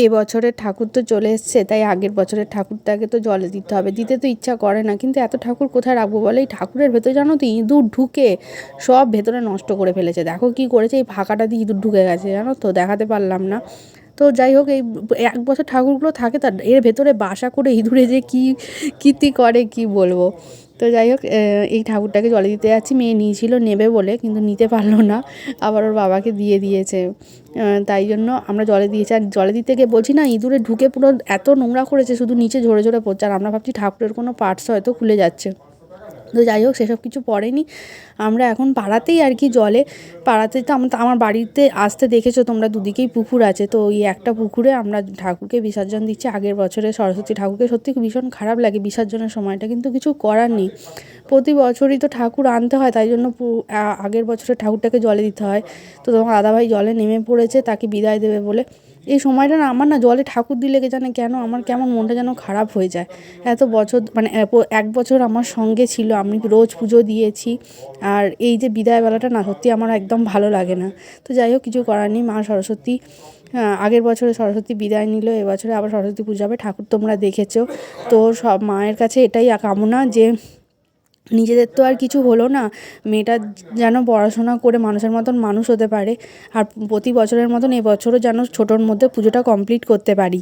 এবছরের ঠাকুর তো চলে এসছে, তাই আগের বছরের ঠাকুরটাকে তো জলে দিতে হবে। দিতে তো ইচ্ছা করে না, কিন্তু এত ঠাকুর কোথায় রাখবো বলো? এই ঠাকুরের ভেতরে জানো তো ইঁদুর ঢুকে সব ভেতরে নষ্ট করে ফেলেছে। দেখো কী করেছে, এই ফাঁকাটা দিয়ে ইঁদুর ঢুকে গেছে, জানো তো, দেখাতে পারলাম না। তো যাই হোক, এই এক বছর ঠাকুরগুলো থাকে, তার এর ভেতরে বাসা করে ইঁদুরে যে কী কীর্তি করে কি বলবো। তো যাই হোক, এই ঠাকুরটাকে জলে দিতে যাচ্ছি। মেয়ে নিয়েছিল নেবে বলে, কিন্তু নিতে পারলো না, আবার ওর বাবাকে দিয়ে দিয়েছে। তাই জন্য আমরা জলে দিয়েছি। আর জলে দিতে গিয়ে বলছি না, ইঁদুরে ঢুকে পুরো এত নোংরা করেছে, শুধু নিচে ঝরে ঝরে পড়ছে। আর আমরা ভাবছি ঠাকুরের কোনো পার্টস হয়তো খুলে যাচ্ছে। তো যাই হোক, সেসব কিছু পড়েনি। আমরা এখন পাড়াতেই আর কি জলে, পাড়াতে তো আমার বাড়িতে আসতে দেখেছো তোমরা, দুদিকেই পুকুর আছে। তো ওই একটা পুকুরে আমরা ঠাকুরকে বিসর্জন দিচ্ছি। আগের বছরে সরস্বতী ঠাকুরকে সত্যি ভীষণ খারাপ লাগে বিসর্জনের সময়টা, কিন্তু কিছু করার নেই। প্রতি বছরই তো ঠাকুর আনতে হয়, তাই জন্য আগের বছরের ঠাকুরটাকে জলে দিতে হয়। তো তোমার দাদাভাই জলে নেমে পড়েছে তাকে বিদায় দেবে বলে। এই সময়টা না, আমার না জলে ঠাকুর দিলে জানে কেন আমার কেমন মনটা যেন খারাপ হয়ে যায়। এত বছর মানে এক বছর আমার সঙ্গে ছিল, আমি রোজ পুজো দিয়েছি, আর এই যে বিদায়বেলাটা না, সত্যি আমার একদম ভালো লাগে না। তো যাই হোক, কিছু করার নেই। মা সরস্বতী, আগের বছরে সরস্বতী বিদায় নিল, এবছরে আবার সরস্বতী পূজা হবে। ঠাকুর তোমরা দেখেছো তো, সব মায়ের কাছে এটাই কামনা যে নিজেদের তো আর কিছু হলো না, মেয়েটা যেন পড়াশোনা করে মানুষের মতন মানুষ হতে পারে। আর প্রতি বছরের মতন এবছরও যেন ছোটোর মধ্যে পুজোটা কমপ্লিট করতে পারি।